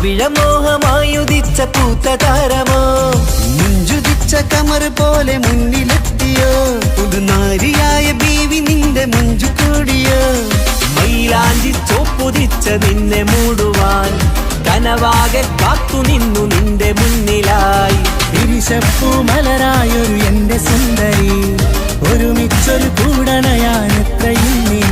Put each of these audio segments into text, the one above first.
പവിഴമോഹമായുദിച്ച പൂത്ത താരമോ മുഞ്ചുദിച്ച കമർ പോലെ മുന്നിലെത്തിയോ പുതുനാരിയായ ബീവി നിന്റെ മുഞ്ചു കൂടിയോ മൈലാഞ്ചി ചോപ്പുദിച്ച നിന്നെ മൂടുവാൻ കനവാകെ കാത്തു നിന്നു നിന്റെ മുന്നിലായി വിരിശപ്പൂ മലരായൊരു എന്റെ സുന്ദരി ഒരുമിച്ചൊരു കൂടണയാണെത്രയും നീ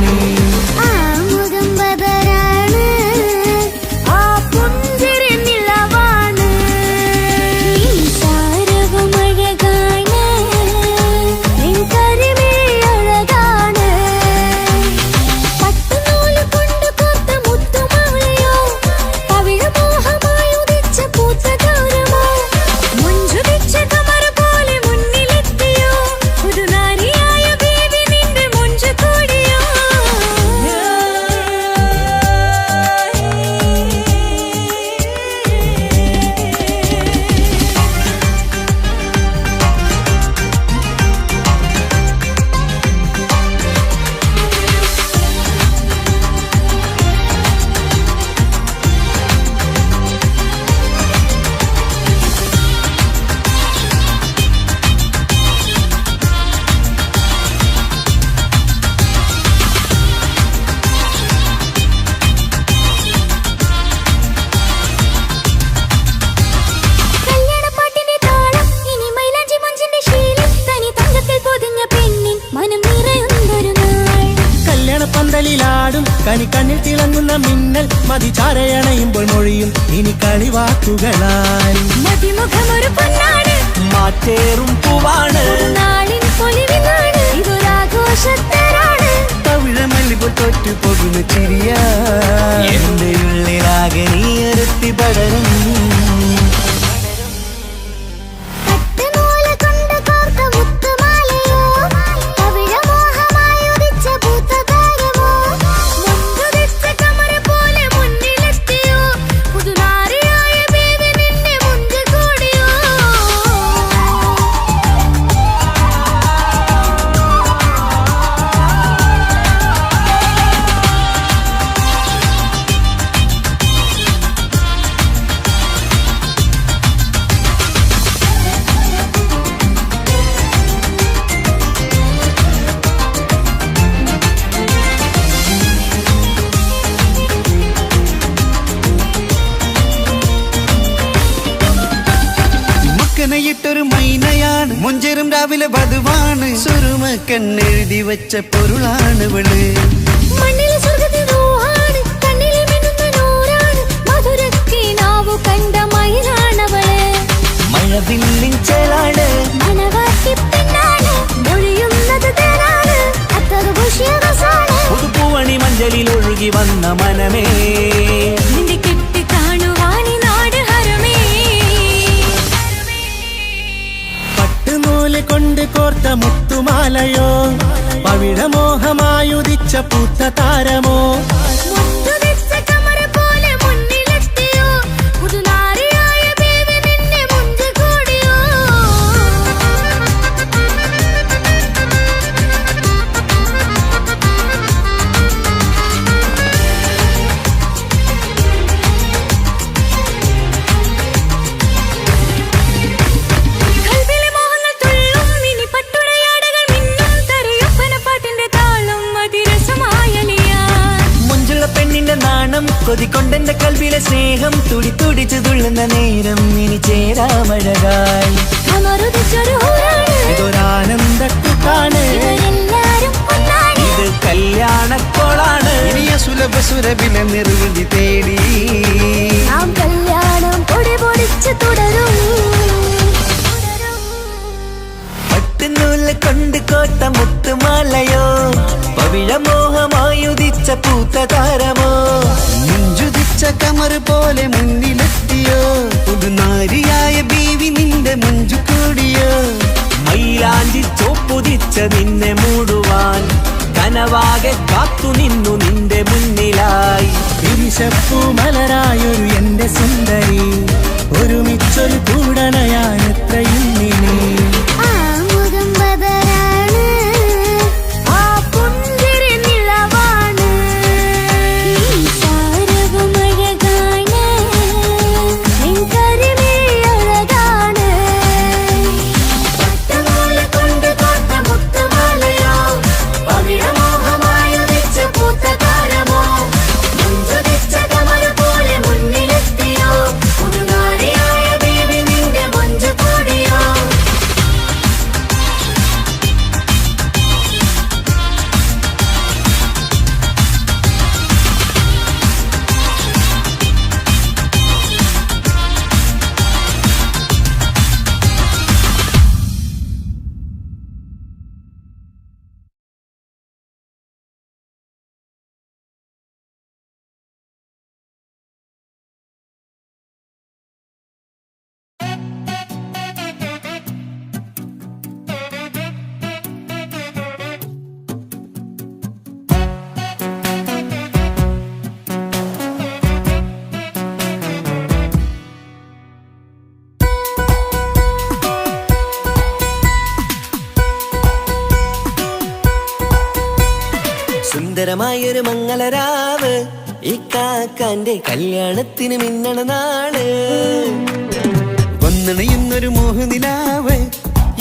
പന്തലിലാടും കണി കണ്ണിൽ തിളങ്ങുന്ന മിന്നൽ മതി ചാരയണയുമ്പോൾ മൊഴിയും ഇനി കളിവാക്കുകളാൽ മതിമുഖമൊരു പൊന്നാണ് മാറ്റേറും പൂവാണ് തവിഴമല്ലിപ്പോൾ തോറ്റു പോകുന്ന ചിരിയ എന്റെ ഉള്ളിലാകെ നീ ഒരുത്തി പടരും ൊരു മൈനയാണ് മുഞ്ചേറും രാവിലെ വധുവാണ് സുറുമ കണ്ണെഴുതി വെച്ച പൊരുളാണ് ഇവള് മണ്ണിലെ സ്വർഗ്ഗത്തിനോഹാണ് കണ്ണിലെ മിന്നുന്ന നൂറാണ് മധുരക്കിനാവു കണ്ട മയിലാണവള് മഴവില്ലിൻ ചേലാണ് മണവാട്ടി പെണ്ണാണ് മൊഴിയുന്നത് തേനാണ് അത്തത് ഭുഷ്യരസാണ് പുതുപ്പൂവണി മഞ്ചലിൽ ഒഴുകി വന്ന മനമേ നിന്റെ കെട്ടി കാണുവാനി നാട് ഹരമേ പട്ടുനൂല് കൊണ്ട് കോർത്ത മുത്തുമാലയോ പവിഴമോഹമായുദിച്ച പൂത്ത താരമോ കൊതിക്കൊണ്ടെന്റെ കൽവിലെ സ്നേഹം തുടി തുടിച്ചു തുള്ളുന്ന നേരം ഇനി ചേരാമഴകായി ഇതൊരാനന്ദക്കൂട്ടാണ് ഇത് കല്യാണക്കോളാണ് ഇനിയ സുലഭ സുരഭില നിർവൃതി തേടി കല്യാണം പൊടി പൊടിച്ച് തുടരും പട്ടുനൂല് കൊണ്ട് കോത്ത മുത്തുമാലയോ പവിഴമോഹമായുദിച്ച പൂത്ത താരമോ മുഞ്ചുദിച്ച കമർ പോലെ മുന്നിലെത്തിയോ പുതുനാരിയായ ബീവി നിന്റെ മുഞ്ചു കൂടിയോ മൈലാഞ്ചി ചോപ്പുദിച്ച നിന്നെ മൂടുവാൻ കനവാകെ കാത്തു നിന്നു നിന്റെ മുന്നിലായി വിരിശപ്പൂ മലരായൊരു എന്റെ സുന്ദരി ഒരുമിച്ചൊരു കൂടണയാണെത്രയും നീ സുന്ദരമായൊരു മംഗളരാവ് ഈ കാക്കാന്റെ കല്യാണത്തിന് മിന്നണ നാള്. വന്നണയുന്നൊരു മോഹനിലാവ്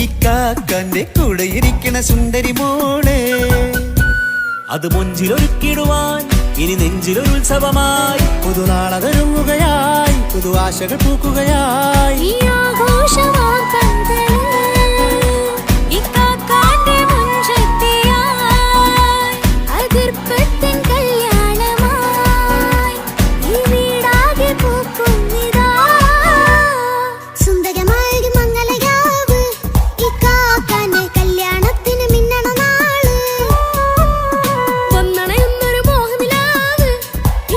ഈ കാക്കാന്റെ കൂടെ ഇരിക്കണ സുന്ദരി മോള്. അത് മുഞ്ചിലൊരുക്കിടുവാൻ ഇനി നെഞ്ചിലൊരു ഉത്സവമായി പുതുനാളതൊരുങ്ങുകയായി പുതു ആശകൾ പൂക്കുകയായി. ഈ ആഘോഷമാക്കന്തല് ഇക്കാക്കാന്റെ മുഞ്ചത്തിയായി അതിർപ്പത്തിൻ കല്യാണമായി ഈ വീടാകെ പൂക്കുന്നിതാ. സുന്ദരമായൊരു മംഗളയാവ് ഇക്കാക്കാന്റെ കല്യാണത്തിന് മിന്നണ നാള്. വന്നണയുന്നൊരു മോഹനിലാവ്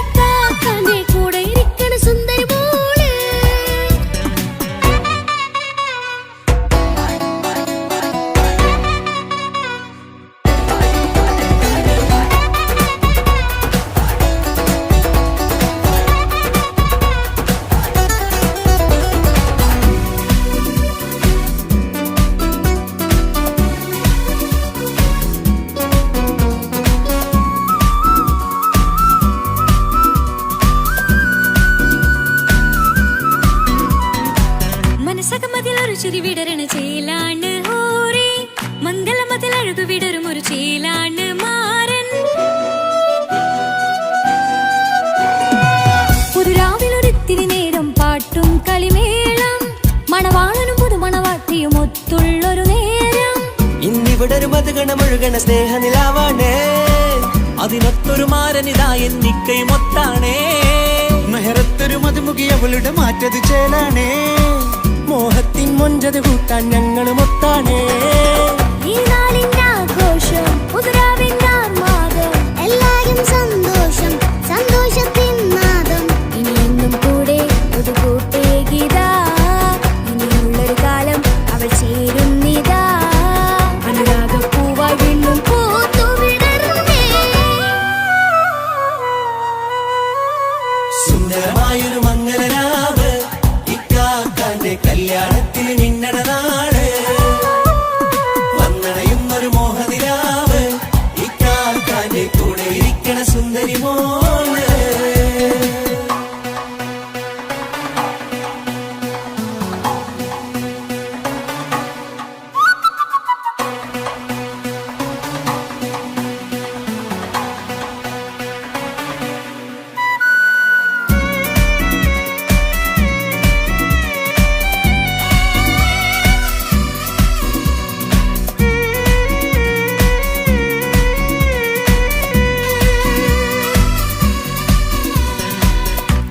ഇക്കാക്കാന്റെ കൂടെ ഇരിക്കണ സുന്ദരി മോള്. മനസ്സകമതിലൊരു ചിരി വിടരണ ചേലാണ് ഹോറി മംഗളമതിൽ അഴുതു വിടരും ഒരു ചേലാണ് മാരൻ. പുതുരാവിലൊരിത്തിരി നേരം പാട്ടും കളിമേളം മണവാളനും പുതുമണവാട്ടിയും ഒത്തുള്ളൊരു നേരം. ഇന്നിവിടെ ഒരു മധുഗണമൊഴുകണ സ്നേഹനിലാവാണേ അതിനൊത്തൊരു മാരനിതാ എന്നിക്കൈമൊത്താണേ. മെഹറത്തൊരു മധുമുഖി അവളുടെ മാറ്റത് ചേലാണേ. മോഹത്തിൻ മൊഞ്ചത് കൂട്ടാൻ ഞങ്ങളും ഒത്താണേ. ഈ നാളിന്റെ ആഘോഷം പുതുരാവിന്റെ ആർമാദം എല്ലാരും സന്തോഷം സന്തോഷത്തിൻ നാദം. ഇനിയെന്നും കൂടെ പുതുകൂട്ടേകിതാ ഇനിയുള്ളൊരു കാലം അവൾ ചേരുന്നിതാ. അനുരാഗപ്പൂവായി വീണ്ടും പൂത്തുവിടരുന്നേ. സുന്ദരമായൊരു മംഗളരാവ് ഇക്കാക്കാന്റെ കല്യാണത്തിന് മിന്നണ നാള്. വന്നണയുന്നൊരു മോഹനിലാവ് ഇക്കാക്കാന്റെ കൂടെ ഇരിക്കണ സുന്ദരി മോള്.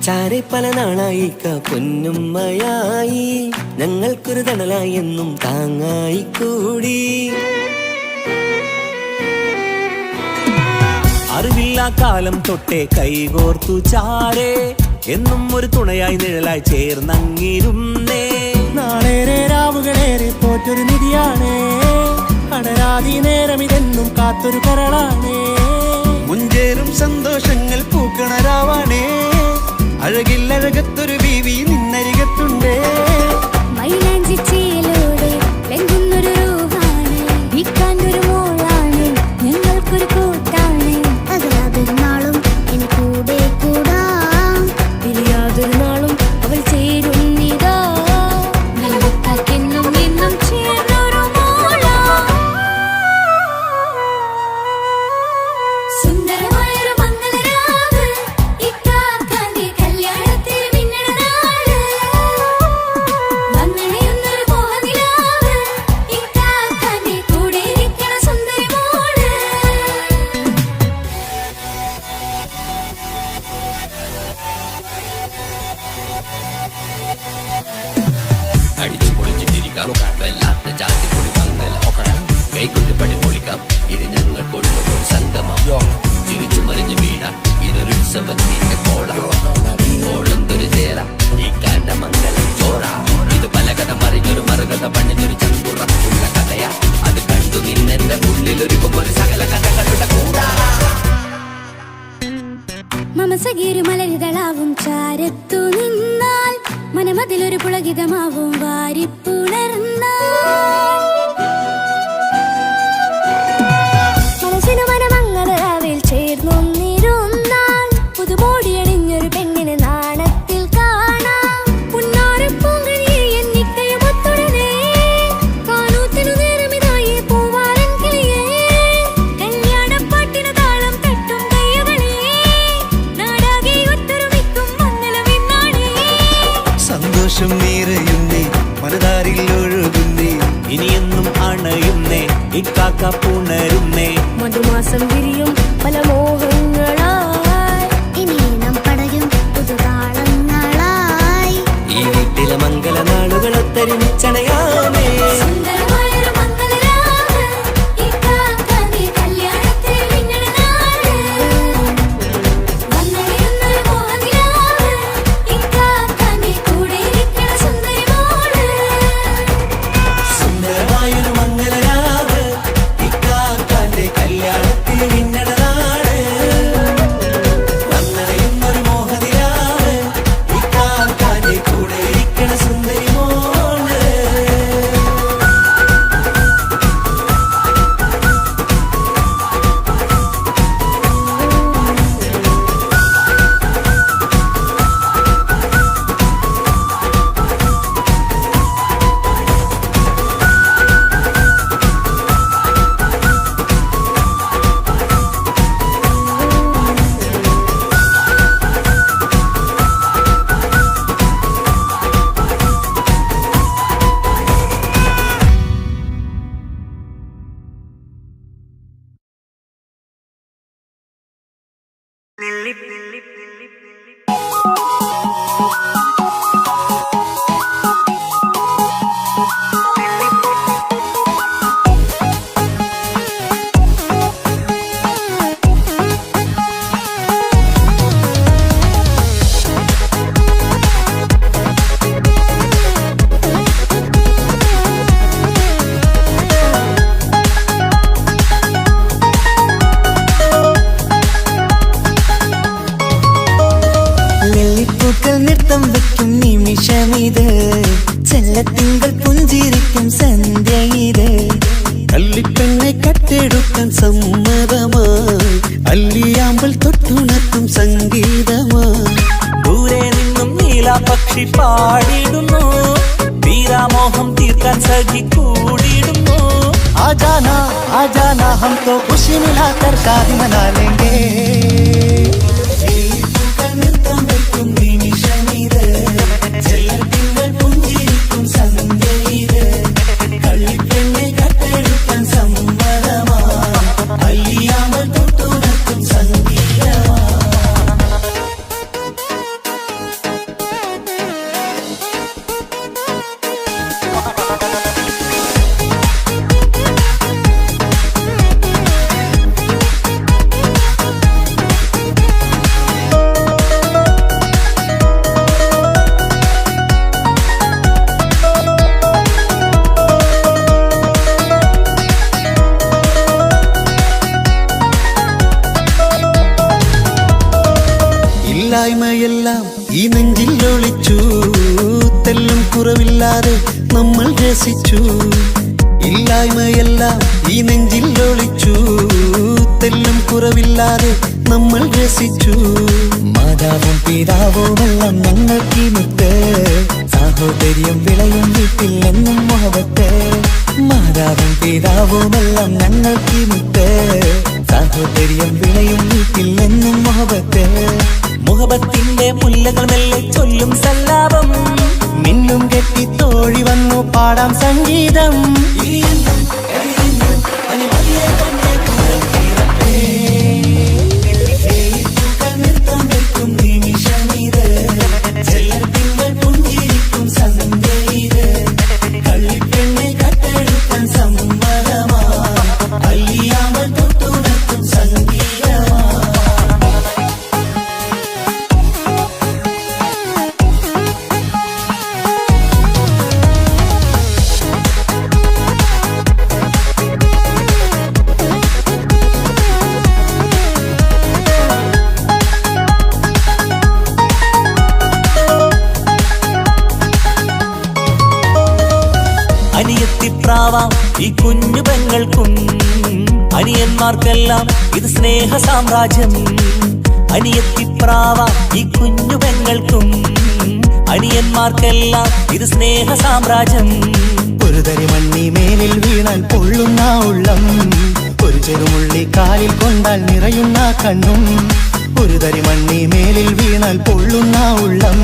ചാരെ പല നാളായി പൊന്നുമ്മയായി ഞങ്ങൾക്കൊരു തണലായി എന്നും താങ്ങായി കൂടി. അറിവില്ല കാലം തൊട്ടേ കൈകോർത്തു ചാരേ എന്നും ഒരു തുണയായി നിഴലായി ചേർന്നങ്ങിരുന്നേ. നാളേറെ രാവുകളേറെ പോറ്റൊരു നിധിയാണേ അടരാതി നേരം ഇതെന്നും കാത്തൊരു കരളാണേ. മുഞ്ചേറും സന്തോഷങ്ങൾ പൂക്കണരാവാണേ. അഴകില്ലഴകത്തൊരു ബീവി നിന്നരികത്തുണ്ടേ. മൈലാഞ്ചി ചേലോടെ ലംഘുന്നൊരു രൂപാണ് വിക്കാനൊരു മോളാണ് ഞങ്ങൾക്കൊരു കൂട്ടാണ്. അകലാതൊരു നാളും ഇനി കൂടെ കൂടാം പിരിയാതൊരു നാളും അവൾ ചേരുന്നിതാ. നൽവക്കാക്കെന്നും എന്നും ചേർന്നൊരു മോളാ. സുന്ദരമായൊരു മംഗളരാവ് ഇക്കാക്കാന്റെ കല്യാണത്തിന് മിന്നണ നാള്. വന്നണയുന്നൊരു മോഹനിലാവ് ഇക്കാക്കാന്റെ കൂടെ ഇരിക്കണ സുന്ദരി മോള്. അടിച്ചു പൊളിച്ചിട്ടിരിക്കാം വല്ലാത്ത ജാതി പൊളി പന്തല ഒക്കണം കൈകൊണ്ട് പടി പൊളിക്കാം ഇത് ഞങ്ങൾ കൊണ്ടുപോകും സംഗമം ചിരിച്ചു മറിഞ്ഞു വീണാം ഇതൊരു ഉത്സവത്തിന്റെ കോളം ഓളന്തൊരു ചേര ഈ കാണ്ട മംഗലം ചോറ ഇത് പലകഥ മറിഞ്ഞൊരു മറുകഥ പണിഞ്ഞൊരു ചങ്കുറപ്പുള്ള കഥയാ അത് കണ്ടു നിന്നെന്റെ ഉള്ളിലൊരുക്കുമ്പോൾ സകല കഥകളുടെ കൂടാ. മമസഗീരു മലരിതളാവും ചാരത്തു നിന്നാൽ മനമതിലൊരു പുളകിതമാവും വാരിപ്പുണർന്നാൽ. മനസ്സിനു മനമങ്ങതരാവിൽ മാസം വിരിയും പല മോഹങ്ങളായി ഇനി നാം പടരും പുതുതാളങ്ങളായി ഈ വീട്ടിലെ മംഗള നാളുകൾ ഒത്തൊരുമിച്ചണയാമേ സുന്ദരമായൊരു മംഗളരാവ് ഇക്കാക്കാന്റെ കല്യാണത്തിൽ മിന്നണ നാള് വന്നണിയുന്നൊരു മോഹനിലാവ് ഇക്കാക്കാന്റെ കൂടെ ഇരിക്കണ സുന്ദരി മോള് സുന്ദരമായൊരു മംഗളരാവ് ഇക്കാക്കാന്റെ കല്യാണത്തിൽ മിന്നണ നാള് വന്നണയുന്നൊരു മോഹനിലാവ് ഇക്കാക്കാന്റെ കൂടെ ഇരിക്കണ സുന്ദരി മോള് നെല്ലിപ്പൂക്കൾ നൃത്തം വെക്കും നിമിഷമിത് ചെല്ലത്തിങ്കൾ പുഞ്ചിരിക്കും സന്ധ്യ ഇത് കള്ളിപ്പെണ്ണെ കട്ടെടുക്കാൻ സമ്മതമായി അല്ലിയാമ്പൽ തൊട്ടുണർത്തും സംഗീതമായി ദൂരെ നിന്നും നീലാപക്ഷി പാടിടുന്നു വീരാമോഹം തീർക്കാൻ സഖി കൂടിയിടുന്നു आजाना हम तो खुशी मिलाकर शादी मना लेंगे നൃത്തം വെക്കും നിമിഷമിത് ചെല്ലത്തിങ്കൾ പുഞ്ചിരിക്കും സന്ധ്യ ഇത് കള്ളിപ്പെണ്ണെ കട്ടെടുക്കാൻ സമ്മതമായി അല്ലിയാമ്പൽ തൊട്ടുണർത്തും സംഗീതമായി ഇല്ലായ്മയെല്ലാം ഈ നെഞ്ചിൽ ഒളിച്ചു തെല്ലും കുറവില്ലാതെ നമ്മൾ രസിച്ചു ഇല്ലായ്മയെല്ലാം ഈ നെഞ്ചിൽ ഒളിച്ചു തെല്ലും കുറവില്ലാതെ നമ്മൾ രസിച്ചു മാതാവും പിതാവുമെല്ലാം ഞങ്ങൾക്ക് മുത്ത് സാഹോദര്യം വിളയും വീട്ടിൽ എന്നും മുഹബത്ത് മാതാവും പിതാവുമെല്ലാം ഞങ്ങൾക്ക് മുത്ത് സാഹോദര്യം വിളയും വീട്ടിൽ എന്നും മുഹബത്ത് മുഹബത്തിന്റെ മുല്ലകൾ മെല്ലെ ചൊല്ലും സല്ലാപം മിന്നും കെട്ടി തോഴി വന്നു പാടാം സംഗീതം നൃത്തം വെക്കും നിമിഷമിത് ചെല്ലത്തിങ്കൾ പുഞ്ചിരിക്കും സന്ധ്യ ഇത് കള്ളിപ്പെണ്ണെ കട്ടെടുക്കാൻ സമ്മതമായി അല്ലിയാമ്പൽ തൊട്ടുണർത്തും സംഗീതമായി അനിയത്തിപ്രാവാം ഈ കുഞ്ഞു പെങ്ങൾക്കും അനിയന്മാർക്കെല്ലാം ഇത് സ്നേഹ സാമ്രാജ്യം അനിയത്തിപ്രാവാം ഈ കുഞ്ഞു പെങ്ങൾക്കും അനിയന്മാർക്കെല്ലാം ഇത് സ്നേഹ സാമ്രാജ്യം ഒരു തരി മണ്ണി മേലിൽ വീണാൽ പൊള്ളുന്ന ഉള്ളം ഒരു ചെറുമുള്ളി കാലിൽ കൊണ്ടാൽ നിറയുന്ന കണ്ണും ഒരു തരി മണ്ണി മേലിൽ വീണാൽ പൊള്ളുന്ന ഉള്ളം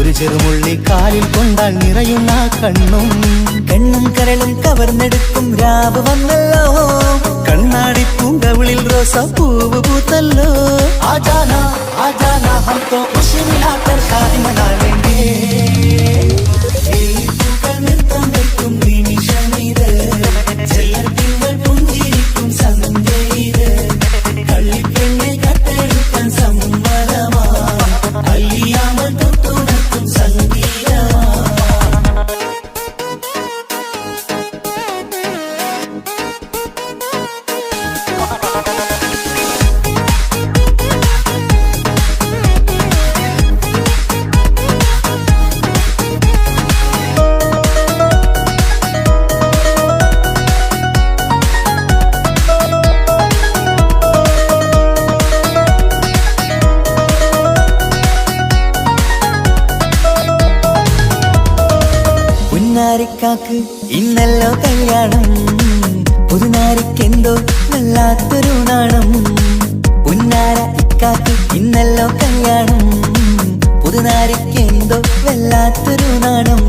ഒരു ചെറുമുള്ളി കാലിൽ കൊണ്ടാൽ നിറയുന്ന കണ്ണും കണ്ണും കരളും കവർന്നെടുക്കും രാവ് വന്നല്ലോ കണ്ണാടി പൂങ്കവിളിൽ റോസ പൂവ് പൂത്തല്ലോ ആജാന ആജാന ഹം തോ ഖുശി മിലാകർ ഷാദി മനാ ലേംഗേ പൂക്കൾ നൃത്തം വെക്കും നിമിഷമിത് ചെല്ലത്തിങ്കൾ പുഞ്ചിരിക്കും സന്ധ്യയിത് കള്ളിപ്പെണ്ണെ കട്ടെടുക്കാൻ സമ്മതമാ അല്ലിയാമൽ തൊട്ടുണർത്തും സംഗീതമാ പുന്നാരിക്കാക്ക് ഇന്നല്ലോ കല്യാണം പുതുനാരിക്കെന്തോ വല്ലാത്തൊരു നാണം പുന്നാര ഇക്കാക്ക് ഇന്നല്ലോ കല്യാണം പുതുനാരിക്കെന്തോ വല്ലാത്തൊരു നാണം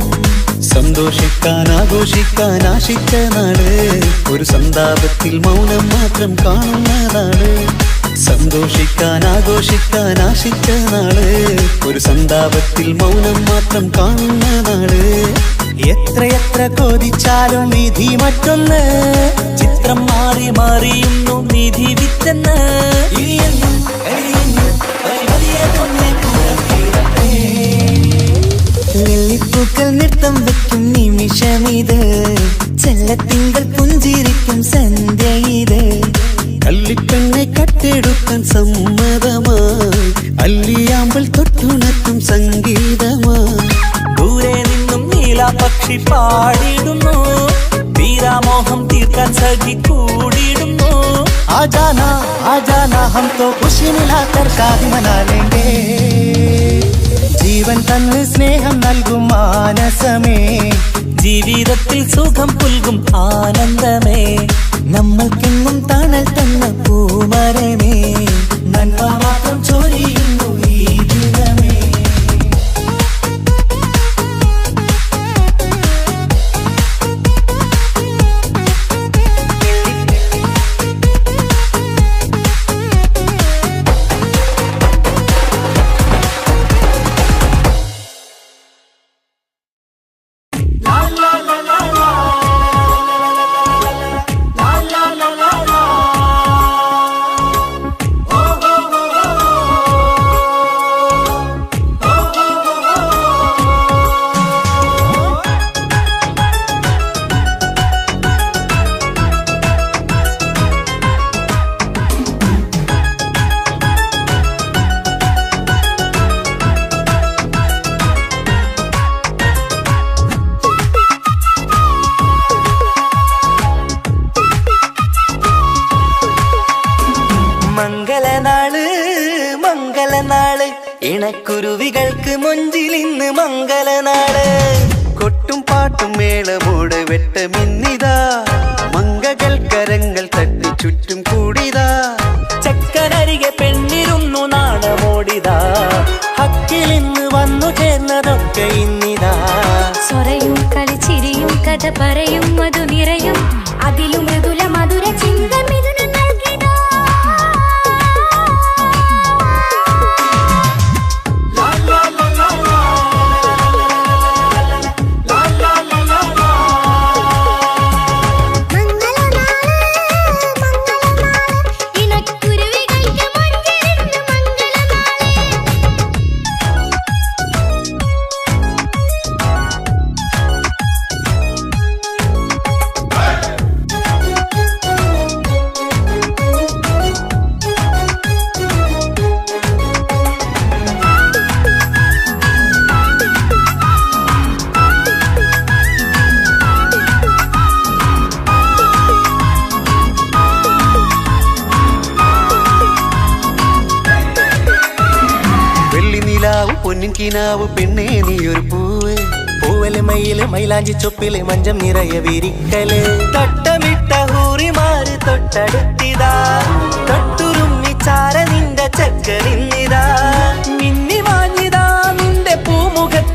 സന്തോഷിക്കാൻ ആഘോഷിക്കാൻ ആശിച്ച നാട് ഒരു സന്താപത്തിൽ മൗനം മാത്രം കാണുന്ന നാട് സന്തോഷിക്കാൻ ആഘോഷിക്കാൻ ആശിച്ച നാട് ഒരു സന്താപത്തിൽ മൗനം മാത്രം കാണുന്ന നാട് എത്രയെത്ര കോതിച്ചാലും വിധി മറ്റൊന്ന് ചിത്രം മാറി മാറിയുന്നു നിധി വിത്തെന്ന് ലില്ലിപ്പൂക്കൾ നൃത്തം വെക്കും നിമിഷമിത് ചെല്ലത്തിങ്കൾ പുഞ്ചിരിക്കും സന്ധ്യ ഇത് കള്ളിപ്പെണ്ണെ കട്ടെടുക്കാൻ സമ്മതമായി അല്ലിയാമ്പൽ തൊട്ടുണർത്തും സംഗീതമായി ദൂരെ നിന്നും നീലാപക്ഷി പാടിയിടുന്നു വീരാമോഹം തീർക്കാൻ സഖി കൂടിയിടുന്നു ആജാന ആജാന ഹം തോ ഖുശി മിലാകർ ഷാദി മനാ ലേംഗേ ജീവൻ തന്ന് സ്നേഹം നൽകും മാനസമേ ജീവിതത്തിൽ സുഖം പുൽകും ആനന്ദമേ നമ്മൾക്കെന്നും തണൽ തന്ന പൂമരമേ നന്മ മാത്രം ചൊരിയുന്നു ഈ ദിനമേ മംഗളനാള് മംഗളനാള് ഇണക്കുരുവികൾക്ക് മൊഞ്ചിൽ ഇന്ന് മംഗളനാള് കൊട്ടും പാട്ടും മേളമോട് വെട്ടമിന്നിതാ മംഗകൾ കരങ്ങൾ തട്ടി ചുറ്റും കൂടിതാ ചക്കനരികെ പെണ്ണിരുന്നു നാണമോടിതാ ഹക്കിലിന്ന് വന്നു ചേർന്നതൊക്കെ ഇന്നിതാ സ്വരയും കളിച്ചിരിയും കഥ പറയും മധു നിറയും അതിലും മൃദുല മധുര ചിന്ത മിഥുന നൽകിടാ പൊന്നിൻ കിനാവ് പെണ്ണേ നീ ഒരു പൂവ് പൂവല് മയില് മൈലാഞ്ചി ചൊപ്പില് മഞ്ചം നിറയെ വിരിക്കല് തട്ടമിട്ട ഹൂറിമാര് തൊട്ടടുത്തിതാ തൊട്ടുരുമ്മി ചാര നിന്റെ ചക്കനിന്നിതാ മിന്നി മാഞ്ഞിതാ നിന്റെ പൂമുഖത്ത്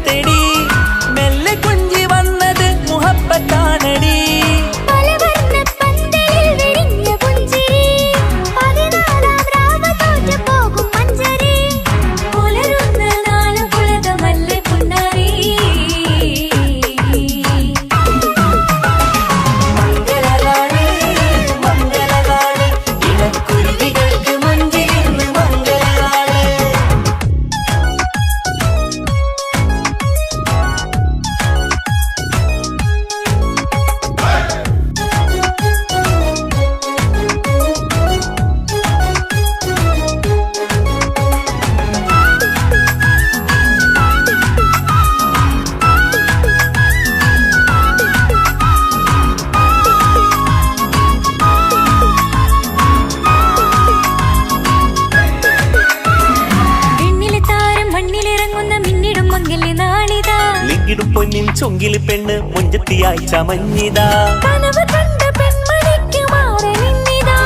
ചൊങ്കില് പെണ്ണ് മുഞ്ചത്തിയായി ചമഞ്ഞിതാ കനവ് കണ്ട പെൺമണിക്ക് മാറനിന്നിതാ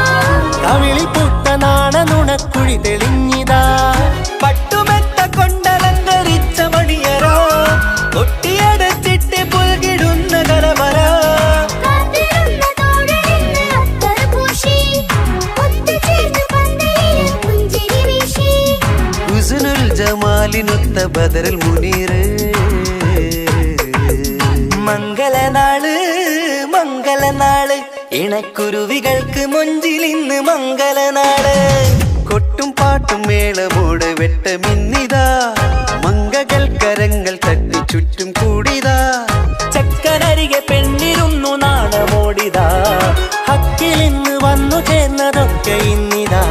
കവിളിൽ പൂത്ത നാണ നുണക്കുഴി തെളിഞ്ഞിതാ പട്ടുമെത്ത കൊണ്ടലങ്കരിച്ച മണിയരോ കൊട്ടിയടച്ചിട്ട് പുൽകിടുന്ന കലവര കാത്തിരുന്ന തോഴനിന്ന് അത്തർ പൂശി ഒത്തുചേർന്ന് പന്തലിൽ പുഞ്ചിരി വീശി ഹുസ്നുൽ ജമാലിനൊത്ത ബദറുൽ മുനീർ മംഗളനാള് മംഗളനാള് ഇണക്കുരുവികൾക്ക് മൊഞ്ചിലിന്ന് മംഗളനാള് കൊട്ടും പാട്ടും മേളമോട് വെട്ടമിന്നിതാ മംഗകൾ കരങ്ങൾ തട്ടി ചുറ്റും കൂടിതാ ചക്കനരികെ പെണ്ണിരുന്നു നാണമോടിതാ ഹക്കിലിന്ന് വന്നു ചേർന്നതൊക്കെ ഇന്നിതാ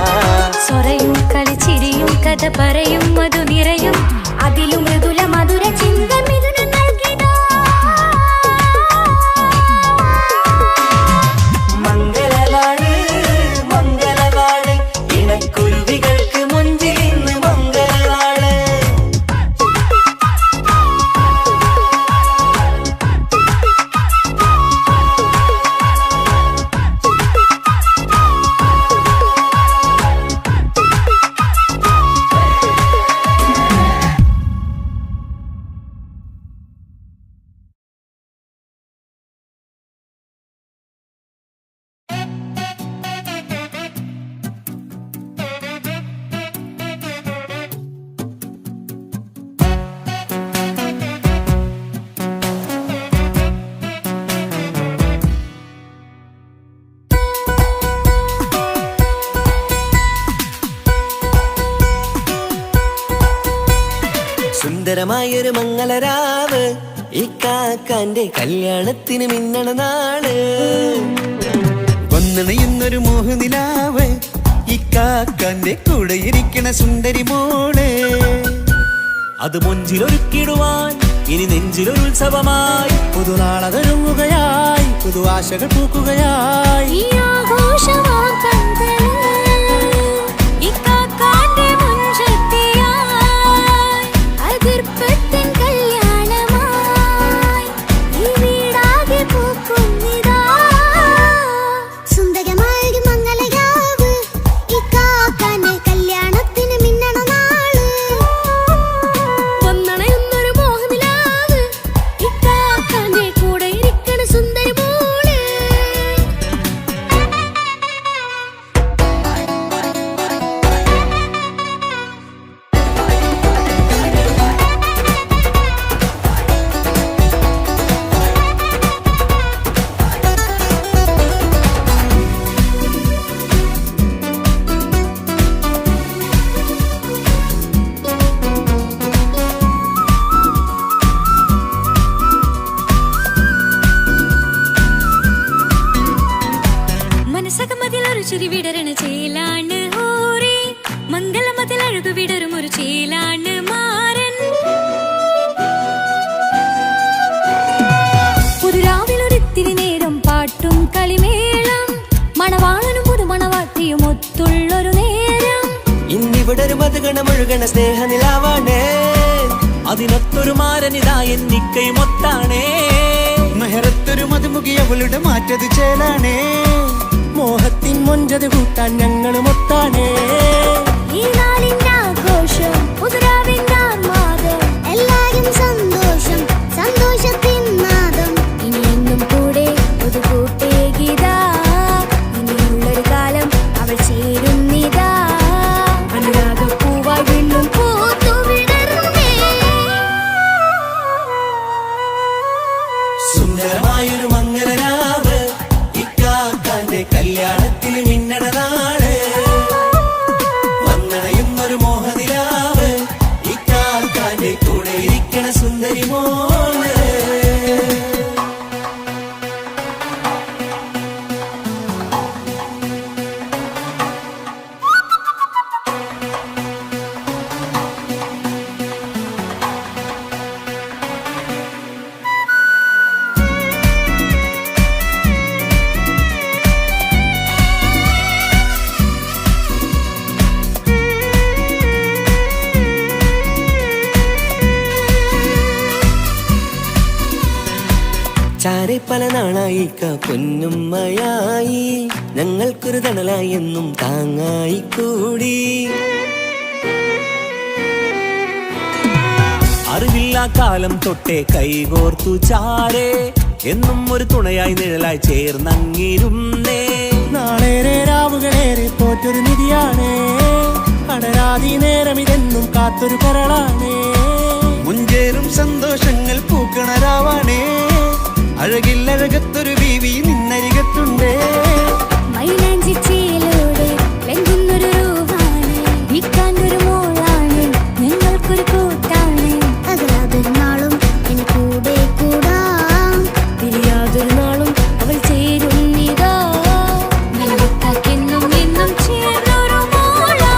സ്വറയും കളിച്ചിരിയും കഥ പറയും മധു നിറയും അതിലും മൃദുല മധുര ചിന്ത മിഥുന നൽകിതാ മംഗളനാള് മംഗളനാള് ഇണക്കുരുവികൾക്ക് മുഞ്ചിലിന്ന് മംഗളനാള് സുന്ദരമായൊരു മംഗളരാവ് ഇക്കാക്കാന്റെ കല്യാണത്തിന് മിന്നണ നാള് വന്നണയുന്നൊരു മോഹനിലാവ് ഇക്കാക്കാന്റെ കൂടെ ഇരിക്കണ സുന്ദരി മോള് അത് മുഞ്ചിലൊരുക്കിടുവാൻ ഇനി നെഞ്ചിലൊരു ഉത്സവമായി പുതുനാളതൊരുങ്ങുകയായി പുതു ആശകൾ പൂക്കുകയായി ഈ ആഘോഷമാം പന്തലിൽ ഇക്കാക്കാന്റെ മുൻചെത്തിയായി അതിർപ്പത്തിൻ കല്യാണമായി ഈ വീടാകെ പൂക്കുന്നിതാ സുന്ദരമായൊരു മംഗളരാവ് ഇക്കാക്കാന്റെ കല്യാണത്തിന് മിന്നണ നാള് വന്നണയുന്നൊരു മോഹനിലാവ് ഇക്കാക്കാന്റെ കൂടെ ഇരിക്കണ സുന്ദരി മോള് മനസ്സകമതിലൊരു ചിരി വിടരണ ചേലാണ് ഹോറി മംഗളമതിൽ അഴകു വിടരും ഒരു ചേലാണ് മാരൻ പുതുരാവിലൊരിത്തിരി നേരം പാട്ടും കളിമേളം മണവാളനും പുതുമണവാട്ടിയും ഒത്തുള്ളൊരു നേരം ഇന്നിവിടെ ഒരു മധുഗണമൊഴുകണ സ്നേഹനിലാവാണേ അതിനൊത്തൊരു മാരനിതാ എന്നിക്കൈമൊത്താണേ മെഹറത്തൊരു മധുമുഖി അവളുടെ മാറ്റത് ചേലാണേ മോഹത്തിൻ മൊഞ്ചത് കൂട്ടാൻ ഞങ്ങളും ഒത്താണേ ഈ നാളിന്റെ ആഘോഷം പുതുരാവിന്റെ ആർമാദം എല്ലാരും സന്തോഷം സന്തോഷത്തിൻ നാദം ഇനി എന്നും കൂടെ ഒരു കൂട്ടേകിതാ ഇനിയുള്ളൊരു കാലം അവൾ ചേരുന്നിതാ അനുരാഗപ്പൂവായി വീണ്ടും പൂത്തു വിടർന്നേ സുന്ദരമായൊരു മംഗളരാവ് ഇക്കാക്കാന്റെ കല്യാണത്തിന് മിന്നണ നാള് ചാരെ പല നാളായിക്ക പൊന്നുമ്മയായി ഞങ്ങൾക്കൊരു തണലായി എന്നും താങ്ങായി കൂടി. അറിവില്ലാ കാലം തൊട്ടേ കൈകോർത്തു ചാരേ എന്നും ഒരു തുണയായി നിഴലായി ചേർന്നങ്ങിരുന്നേ. നാളേറെ രാവുകളേറെ പോറ്റൊരു നിധിയാണേ, അടരാതി നേരം ഇതെന്നും കാത്തൊരു കരളാണേ. മുഞ്ചേറും സന്തോഷങ്ങൾ പൂക്കണരാവാണേ, അഴകില്ലഴകത്തൊരു ബീവി നിന്നരികത്തുണ്ടേ. മൈലാഞ്ചി ചേലോടെ വെങ്കുന്നൊരു രൂപാണ്, വിൽക്കാനൊരു മോളാണ്, ഞങ്ങൾക്കൊരു കൂട്ടാണ്. അകലാതൊരു നാളും ഇനി കൂടെ കൂടാം, പിരിയാതൊരു നാളും അവൾ ചേരുന്നിതാ. വെള്ളിക്കാക്കെന്നും എന്നും ചേർന്നൊരു മോളാ.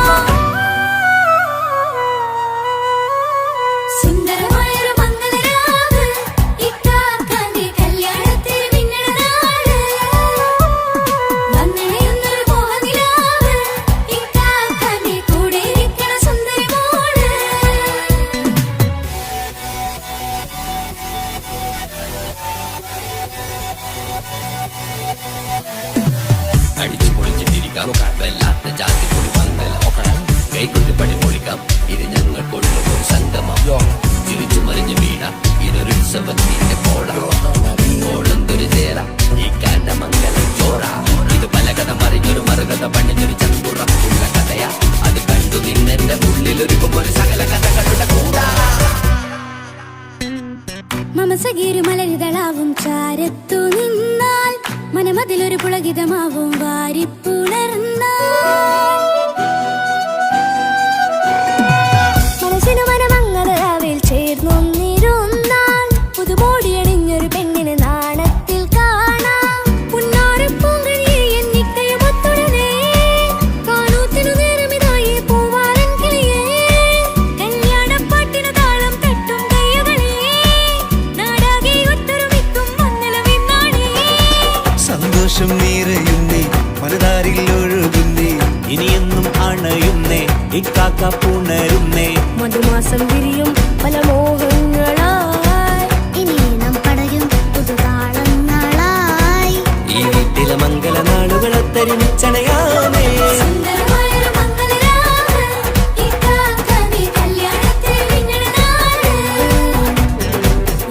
സുന്ദരമായൊരു മംഗളരാവ്, ഇക്കാക്കാന്റെ കല്യാണത്തിന് മിന്നണനാള്. വന്നണയുന്നൊരു മോഹനിലാവ്, ഇക്കാക്കാന്റെ കൂടെ ഇരിക്കണ സുന്ദരി മോള്. അടിച്ചു പൊളിച്ചിട്ടിരിക്കാം കടവല്ലാത്ത ജാതി പൊടി പന്തല ഒക്കണം കൈകൊണ്ട് പടി പൊളിക്കാം ഇത് ഞങ്ങൾക്കുള്ള ഒരു സംഗമം തിരിച്ചു മറിഞ്ഞു വീണ ഇതൊരു ഉത്സവത്തിന്റെ ഓളന്തൊരു ചേര ഈ കാണ്ട മംഗലം ചോറ ഇത് പല കഥ മറിഞ്ഞൊരു മറുകഥ പണിഞ്ഞൊരു ചന്തുറപ്പുള്ള കഥയാ അത് കണ്ടു നിന്നെന്റെ ഉള്ളിലൊരുക്കുമ്പോൾ സകല കഥകളുടെ കൂടാ. മമസകീരു മലരിതളാവും ചാരത്തു നിന്നാൽ മനമതിലൊരു പുളകിതമാവും വാരിപ്പുണർന്നാൽ. മനസ്സിനു മനമങ്ങലാവിൽ ചേർന്നൊന്നിരുന്നാൽ പുതുമോടിയണിഞ്ഞൊരു പെണ്ണിന് നാണത്തിൽ കാണാം. പുന്നാരപ്പൂങ്കണിയെ എന്നിക്കയുമൊത്തുടനെ കാനൂത്തിനു നേരമിതായി പൂവാലൻ കിളിയേ. കല്യാണപ്പാട്ടിനു താളം തട്ടും കയ്യുകളേ, നാടാകെ ഒത്തൊരുമിക്കും മംഗളമെന്നാണേ. സന്തോഷം നിറയുന്നേ, മനതാരിൽ ഒഴുകുന്നേ, ഇനിയെന്നും അണയുന്നേ ഇക്കാക്ക പുണരുന്നേ. മധുമാസം വിരിയും പല മോഹങ്ങളായി, ഇനി നാം പടരും പുതുതാളങ്ങളായി. ഈ വീട്ടിലെ മംഗല നാളുകളെ തരുമിച്ചണയാമേ. സുന്ദരമായൊരു മംഗളരാവ്, ഇക്കാക്കാന്റെ കല്യാണത്തിന് മിന്നണനാള്.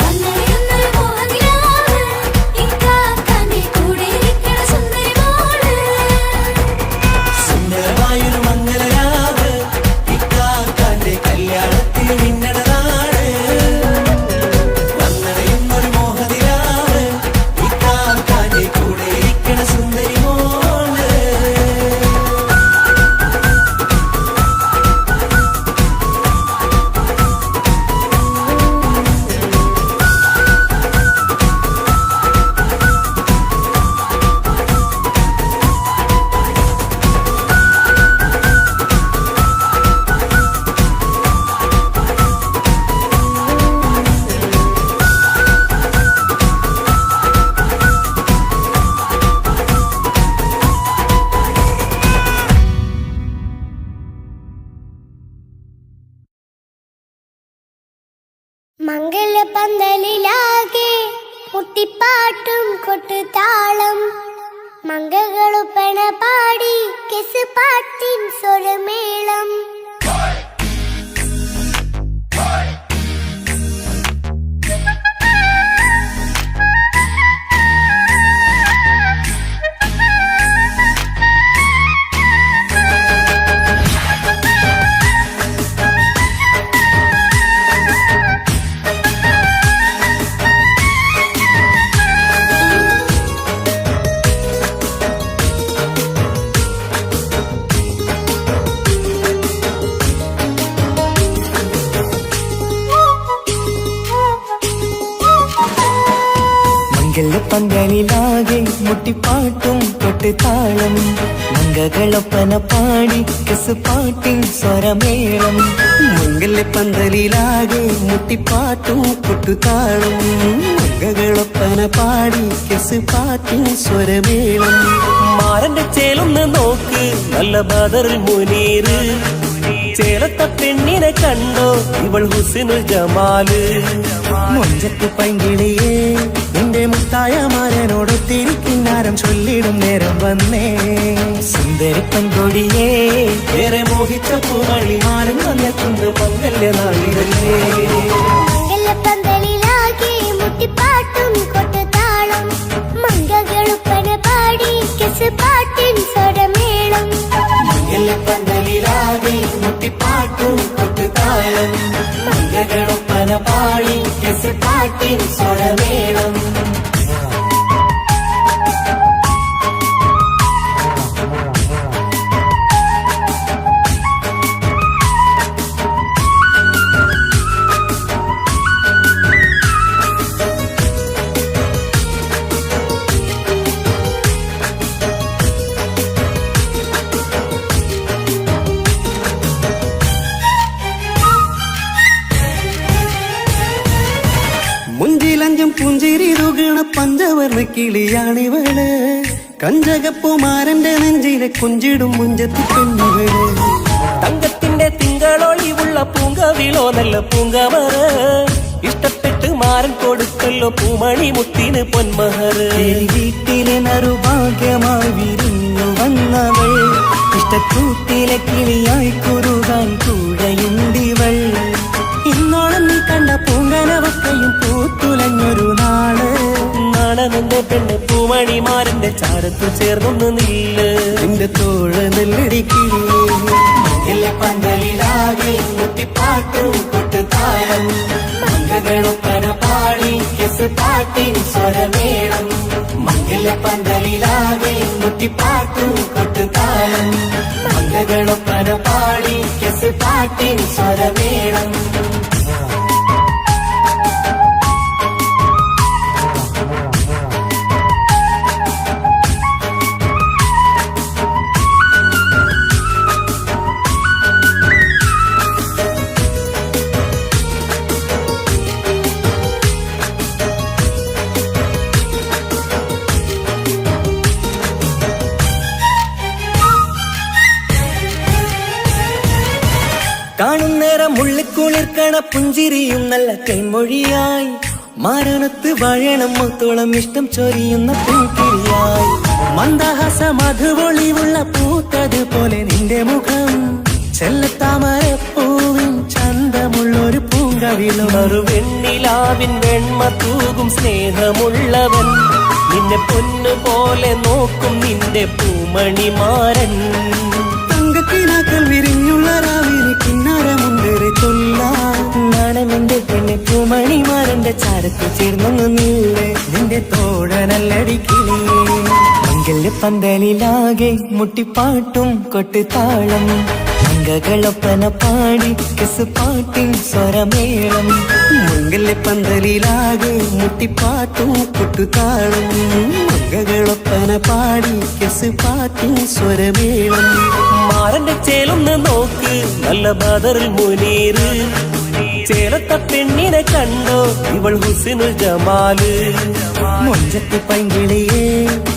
വന്നണയുന്നൊരു മോഹനിലാവ്, ഇക്കാക്കാന്റെ കൂടെ ഇരിക്കണ സുന്ദരി മോള്. സുന്ദരമായൊരു മംഗലരാവ് ഇക്കാക്കാന്റെ കല്യാണത്തിന് മിന്നണനാള്. വന്നണയുന്നൊരു മോഹനിലാവ് ഇക്കാക്കാന്റെ കൂടെ ഇരിക്കണ സുന്ദരി മോള്. മംഗലപന്തലിലാകെ മുട്ടിപ്പാട്ടും കൊട്ടുതാളം, മംഗളുപ്പണ പാടി കെസ് പാട്ടിൻ സ്വരമേളം. പന്തലിലാകെ മുട്ടിപ്പാട്ടും കൊട്ടുതാളം, മംഗളൊപ്പന പാടി കെസ് പാട്ടിൻ സ്വരമേളം. മംഗല്യപ്പന്തലിലാകെ മുട്ടിപ്പാട്ടും കൊട്ടുതാളം, മംഗളൊപ്പന പാടി കെസ് പാട്ടിൻ സ്വരമേളം. മാരന്റെ ചേലൊന്ന് നോക്ക് നല്ല ബദറിൽ മുനീറ്, ചേലത്ത പെണ്ണിനെ കണ്ടോ ഇവൾ ഹുസ്നുൽ ജമാല് മുഞ്ചത്ത് പൈങ്കിളിയേ നിന്റെ മുത്തായ മാരനോട് തിരിക്കിന്നാരം ചൊല്ലിടും നേരം വന്നേ സുന്ദരി പെൺകൊടിയേ ഏറെ മോഹിച്ച പൂമണി മാരൻ വന്നെത്തുന്ന മംഗല്യ നാളിതല്ലേ മംഗലപ്പന്തലിലാകെ മുട്ടിപ്പാട്ടും കൊട്ടുതാളം മംഗകളുപ്പന പാടി കെസ് പാട്ടിൻ സ്വരമേളം മംഗല്യപ്പന്തലിലാകെ മുട്ടിപ്പാട്ടും കൊട്ടുതാളം മംഗളൊപ്പന പാടി കെസ് പാട്ടിൻ സ്വരമേളം മുഞ്ചിലഞ്ചും പുഞ്ചിരി തുകണ പഞ്ചവർണ്ണ കിളിയാണിവള് കഞ്ചകപ്പുമാരന്റെ നെഞ്ചിലെ കുഞ്ചിടും മുഞ്ചത്തി പെണ്ണിവള് തങ്കത്തിന്റെ തിങ്കളൊളിവുള്ള പൂങ്കവിളോ നല്ല പൂങ്കമറ ഇഷ്ടപ്പെട്ട് മാരൻ കൊടുക്കല്ലോ പൂമണി മുത്തിന് പൊന്മഹറ് വീട്ടിലെ നറുഭാഗ്യമായി വിരിഞ്ഞു വന്നവൾ ഇഷ്ടക്കൂട്ടിലെ കിളിയായി കുറുകാൻ കൂടെയുണ്ടിവൾ ഇന്നോളം നീ കണ്ട പൂങ്കനവക്കയും പൂത്തുലഞ്ഞൊരു നാള് നാടനെന്റെ പെണ്ണ് പൂമണിമാരന്റെ ചാരത്തു ചേർന്നൊന്ന് നില്ല് നിന്റെ തോഴ നെല്ലടിക്കില്ലേ പന്തലിലാകെ മുട്ടിപ്പാട്ടും കൊട്ടുതാളം മംഗളൊപ്പന പാടി കെസ് പാട്ടിൻ സ്വരമേളം മംഗലപ്പന്തലിലാകെ മുട്ടിപ്പാട്ടും കൊട്ടുതാളം മംഗളൊപ്പന പാടി കെസ് പാട്ടിൻ സ്വരമേളം കാണുന്നേരം ഉള്ളിക്കുളിർക്കണ പുഞ്ചിരിയും നല്ല കൈമൊഴിയായി മാരണത്ത് വാഴണം മുത്തോളം ഇഷ്ടം ചൊരിയുന്ന പൂക്കിരിയായി മന്ദഹാസ മധുപൊളിവുള്ള പൂത്തതുപോലെ നിന്റെ മുഖം ചെല്ലത്താമരപ്പൂവിൻ ചന്തമുള്ളൊരു പൂങ്കവിളും വെണ്ണിലാവിൻ വെണ്മ തൂകും സ്നേഹമുള്ളവൻ നിന്നെ പൊന്നുപോലെ നോക്കും നിന്റെ പൂമണിമാരൻ തങ്കക്കിനാക്കൾ വിരിഞ്ഞുള്ള രാവിലെ കിന്നാരമുണ്ടേറെ നാണമെന്റെ പെണ്ണെ പൂമണിമാരന്റെ ചാരത്ത് ചേർന്നൊന്ന് നില്ലേ നിന്റെ തോഴനല്ലടിക്കിളേ മംഗല്യപ്പന്തലിലാകെ മുട്ടിപ്പാട്ടും കൊട്ടുതാളം മംഗളൊപ്പന പാടി കെസ് പാട്ടിൻ സ്വരമേളം മംഗല്യപ്പന്തലിലാകെ മുട്ടിപ്പാട്ടും കൊട്ടുതാളം മംഗളൊപ്പന പാടി കെസ് പാട്ടിൻ സ്വരമേളം മാരന്റെ ചേലൊന്ന് നോക്ക് നല്ല ബദറിൽ മുനീറ് ചേലത്ത പെണ്ണിനെ കണ്ടോ ഇവൾ ഹുസ്നുൽ ജമാല് മുഞ്ചത്തി പൈങ്കിളിയേ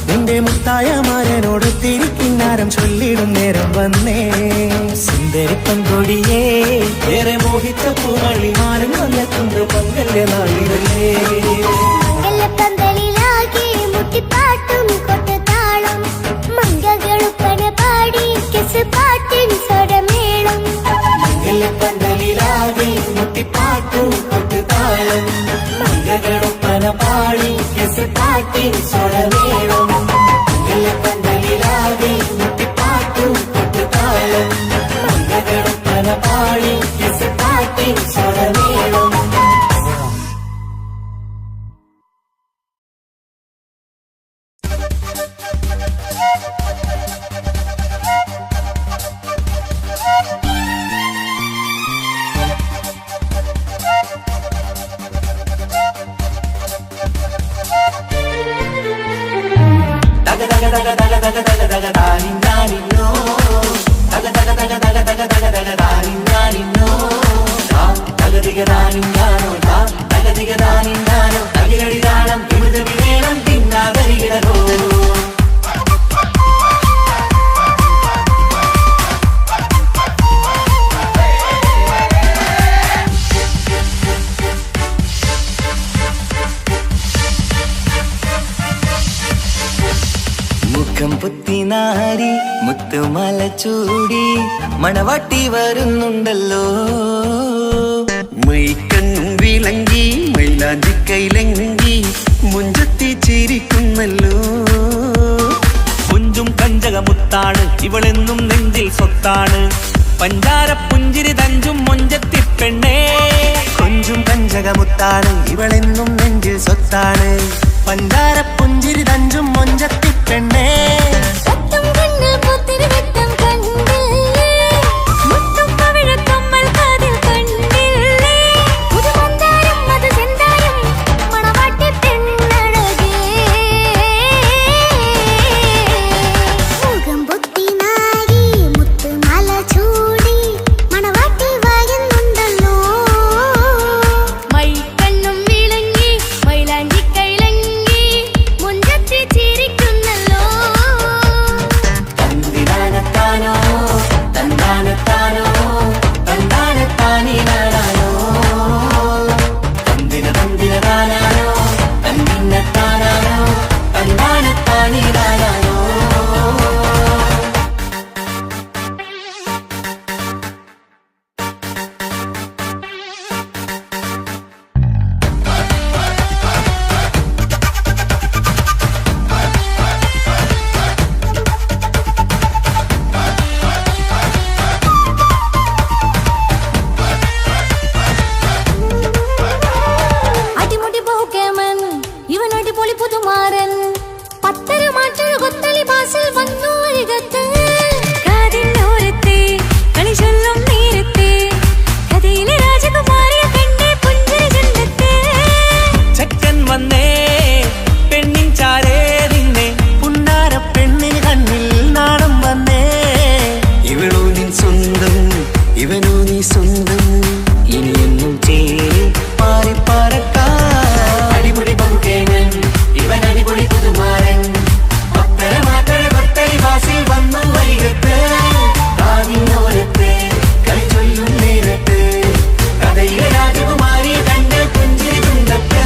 നിന്റെ മുത്തായ മാരനോട് തിരിക്കിന്നാരം ചൊല്ലിടും നേരം വന്നേ സുന്ദരി പെൺകൊടിയേ ഏറെ മോഹിച്ച പൂമണി മാരൻ വന്നെത്തുന്ന മംഗല്യ നാളിതല്ലേ മംഗലപ്പന്തലിലാകെ മുട്ടിപ്പാട്ടും കൊട്ടുതാളം മംഗകളുപ്പന പാടി കെസ് പാട്ടിൻ സ്വരമേളം മംഗല്യപ്പന്തലിലാകെ മുട്ടിപ്പാട്ടും കൊട്ടുതാളം മംഗളൊപ്പന പാടി കെസ് പാട്ടിൻ സ്വരമേളം മംഗല്യപ്പന്തലിലാകെ മുട്ടിപ്പാട്ടും കൊട്ടുതാളം മംഗളൊപ്പന പാടി കെസ് പാട്ടിൻ സ്വരമേളം മുത്തുമാല ചൂടി മണവാട്ടി വരുന്നുണ്ടല്ലോ മൈക്കണ്ണും വിളങ്ങി മൈലാഞ്ചി കൈലങ്ങി മുഞ്ചത്തി ചിരിക്കുന്നല്ലോ കുഞ്ചും കഞ്ചകമുത്താണ് ഇവളെന്നും നെഞ്ചിൽ സ്വത്താണ് പഞ്ചാര പുഞ്ചിരി തഞ്ചും മൊഞ്ചത്തി പെണ്ണേ കൊഞ്ചും കഞ്ചകമുത്താണ് ഇവളെന്നും നെഞ്ചിൽ സ്വത്താണ് പഞ്ചാര പുഞ്ചിരി തഞ്ചും മൊഞ്ചത്തി പെണ്ണേ സത്തം കണ്ണ് പുത്തിരി വെട്ടം കണ്ടില്ലേ മുത്തും പവിഴക്കമ്മൽ കാതിൽ കണ്ടില്ലേ പുതുമന്ദാരം അത് ചെന്തായം മണവാട്ടി പെണ്ണഴകേ മുഖം പൊത്തി നാരി മുത്തുമാല ചൂടി മണവാട്ടി വായുന്നുണ്ടല്ലോ മൈക്കണ്ണും വിളങ്ങി മൈലാഞ്ചി കൈലങ്ങി മുഞ്ചത്തി ചിരിക്കുന്നല്ലോ തന്തിനാനത്താനോ തന്താനത്താനോ തന്താനത്താനിനാനോ തന്തിന തന്തിനതാനോ തന്തിന്നത്താനോ തന്താനത്താനിനാനോ അടിമുടി ബഹുക്കേമൻ ഇവൻ അടിപൊളി പുതുമാരൻ പത്തര മാറ്റൊരു കൊത്തളി ബാസിൽ വന്നു അരികത്ത് കാതിന്നോരത്തെ കളി ചൊല്ലും നേരത്തെ കഥയിലെ രാജകുമാരിയെ കണ്ടേ പുഞ്ചിരി ചെല്ലത്തെ ചെക്കൻ വന്നേ പെണ്ണിൻ ചാരേ നിന്നെ പുന്നാര പെണ്ണിന് കണ്ണിൽ നാണം വന്നേ ഇവളോ നിൻ സ്വന്തം ഇവനോ നീ സ്വന്തം ഇനിയെന്നും ചേരി പാറി പറക്കാം അടിപൊളി ബഹുകേമൻ ഇവൻ അടിപൊളി പുതുമാരൻ പത്തര മാറ്റഴ കൊത്തളി വാസിൽ വന്നു വരികത്ത് കാതിന്നോരത്ത് കളി ചൊല്ലും നേരത്ത് കഥയിലെ രാജകുമാരി തന്റെ പുഞ്ചിരി തുണ്ടത്ത്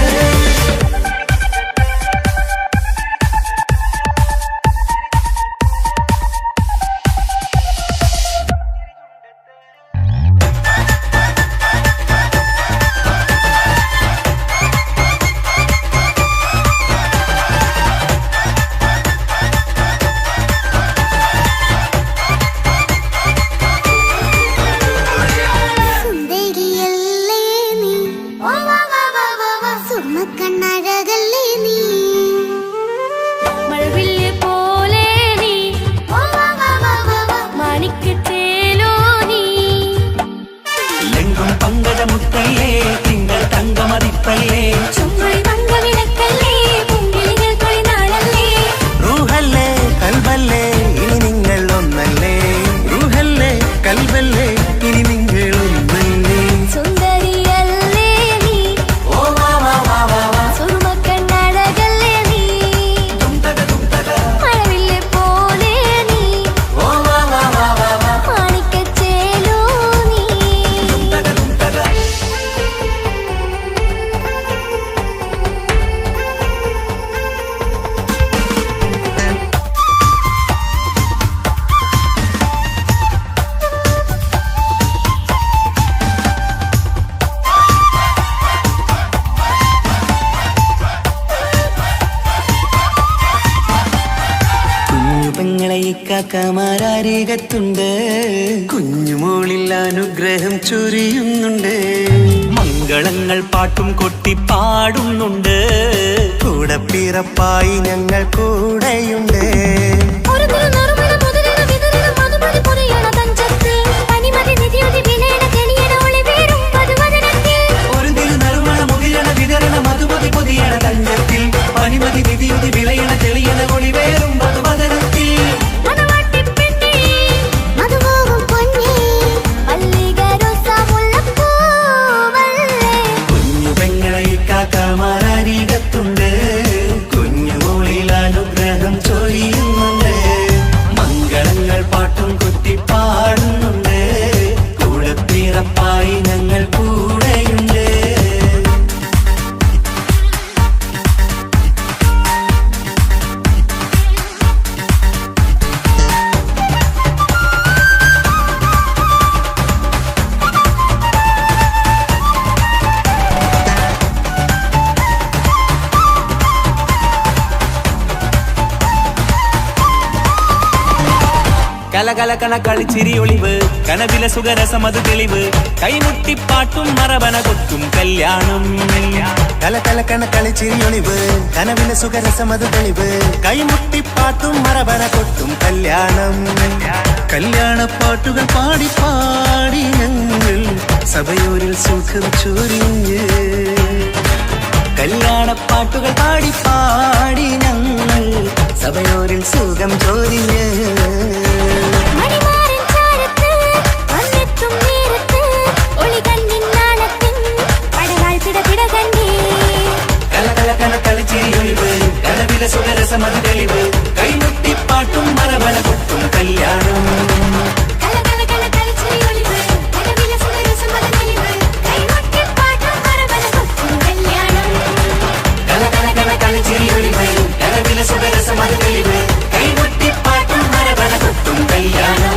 സുന്ദരിയല്ലേ നീ സുർമ്മക്കണ്ണഴകല്ലേ നീ മഴവില്ല് പോലെ നീ മാണിക്കത്തേലോ നീ ലെങ്കും പങ്കജമുത്തല്ലേ തിങ്കൾ തങ്കമതിപ്പല്ലേ ചുമഴി മംഗവിളക്കല്ലേ പൂങ്കിളികൾ തൊഴിനാളല്ലേ റൂഹല്ലേ കൽബല്ലേ ഇനി നിങ്ങൾ ഒന്നല്ലേ റൂഹല്ലേ കൽബല്ലേ ഇനി നിങ്ങൾ ഒന്നല്ലേ സുന്ദരിയല്ലേ നീ സുറുമക്കണ്ണഴകല്ലേ നീ മഴവില്ല് പോലെ നീ മാണിക്കച്ചേലോ നീ കുഞ്ഞു പെങ്ങളെ കാക്കമാരാരികത്തുണ്ട് കുഞ്ഞുമോളിൽ അനുഗ്രഹം ചൊരിയുന്നുണ്ട് മംഗളങ്ങൾ പാട്ടും കൊട്ടി പാടുന്നുണ്ട് കൂടെ പിറപ്പായി ഞങ്ങൾ കൂടെയുണ്ട് ഒരു നറുമണ മുതലിന വിതറിന മധുമതി പൊതിയണ തഞ്ചത്ത് പനിമതി നിധിയുതി വിലയണ തെളിയണ ഒളിവേറും പതുവദനത്തിൽ ഒരു തിരുനറുമണ മുതിരണ വിതരണ മധുമതി പൊതിയണ തഞ്ചത്തിൽ പനിമതി നിധിയുതി വിളയണ തെളിയണ ഒളിവേറും മധുവദനത്തിൽ മണവാട്ടി പെണ്ണേ മധുപോകും പൊന്നേ മല്ലികരൊസമുള്ളപ്പൂവല്ലേ കുഞ്ഞു പെങ്ങളെ കാക്കമാരാരികത്തുണ്ട് കുഞ്ഞുമോളിൽ അനുഗ്രഹം ചൊരിയ കലകലകണ കളിച്ചിരി ഒളിവ് കനവിലെ സുഖരസമത് തെളിവ് കൈമുട്ടിപ്പാട്ടും മറവന കൊട്ടും കല്യാണം കലകലകണ കളിച്ചിരി ഒളിവ് കനവിലെ സുഖരസമത് തെളിവ് കൈമുട്ടിപ്പാട്ടും മറവന കൊട്ടും കല്യാണം കല്യാണപ്പാട്ടുകൾ പാടി പാടി ഞങ്ങൾ സഭയോരിൽ സുഖം ചൊരിഞ്ഞ് കല്യാണപ്പാട്ടുകൾ പാടി പാടി ഞങ്ങൾ സഭയോരിൽ സുഖം ചോരിഞ്ഞ് മണിമാരൻ ചാരത്ത് വന്നെത്തും നേരത്ത് ഒളികണ്ണിൻ നാളത്തിൻ പടവാൾ പിടപിട കണ്ടേ കലകലകണ കളിച്ചിരി ഒളിവ് കനവിലെ സുഖരസമത് തെളിവ് കൈമുട്ടിപ്പാട്ടും മറവന കൊട്ടും കല്യാണം കലകലകണ കളിച്ചിരി ഒളിവ് കനവിലെ സുഖരസമത് തെളിവ് കൈമുട്ടിപ്പാട്ടും മറവന കൊട്ടും കല്യാണം കലകലകണ കളിച്ചിരി ഒളിവ് കനവിലെ സുഖരസമത് തെളിവ് കൈമുട്ടിപ്പാട്ടും മറവന കൊട്ടും കല്യാണം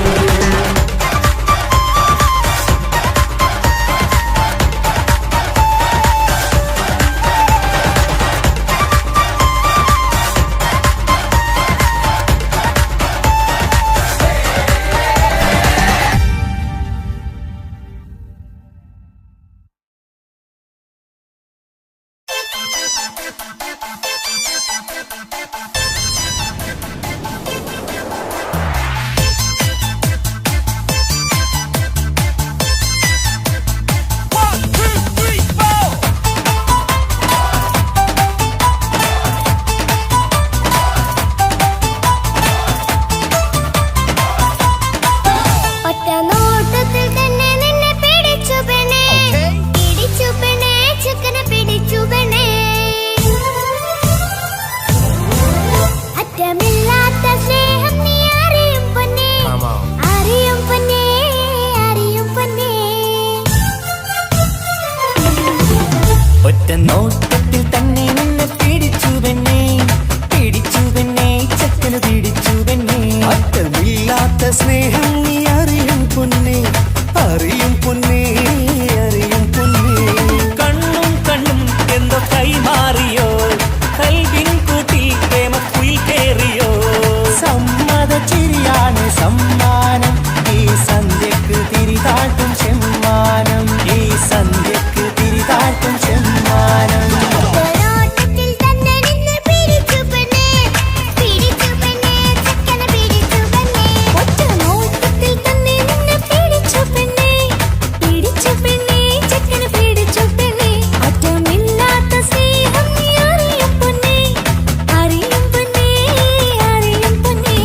ഒറ്റ നോട്ടത്തിൽ തന്നെ നിന്നെ പിടിച്ചു പെണ്ണേ പിടിച്ചു പെണ്ണേ ചെക്കനെ പിടിച്ചു പെണ്ണേ അറ്റമില്ലാത്ത സ്നേഹം നീ അറിയും പൊന്നേ അറിയും പൊന്നേ അറിയും പൊന്നേ ഒറ്റ നോട്ടത്തിൽ തന്നെ നിന്നെ പിടിച്ചു പെണ്ണേ ചക്കന് പിടിച്ചു പെണ്ണേ അറ്റമില്ലാത്ത സ്നേഹം നീ അറിയും പൊന്നേ അറിയും പൊന്നേ അറിയും പൊന്നേ കണ്ണും കണ്ണും എന്തോ കൈമാറിയോ കൽവിൻ കൂട്ടി പ്രേമക്കുയിൽ കേറിയോ സമ്മത ചിരിയാണ് സമ്മാനം ഈ സന്ധ്യക്ക് തിരിതാട്ടും ചെമ്മാനം ഈ സന്ധ്യക്ക് തിരിതാട്ടും ചെമ്മാനം ഒറ്റനോട്ടത്തിൽ തന്നെ നിന്നെ പിടിച്ചു പെണ്ണേ ചെക്കനെ പിടിച്ചു പെണ്ണേ ഒറ്റനോട്ടത്തിൽ തന്നെ നിന്നെ പിടിച്ചു പെണ്ണേ ചെക്കനെ പിടിച്ചു പെണ്ണേ അറ്റമില്ലാത്ത സ്നേഹം നീ അറിയും പൊന്നേ അറിയും പൊന്നേ അറിയും പൊന്നേ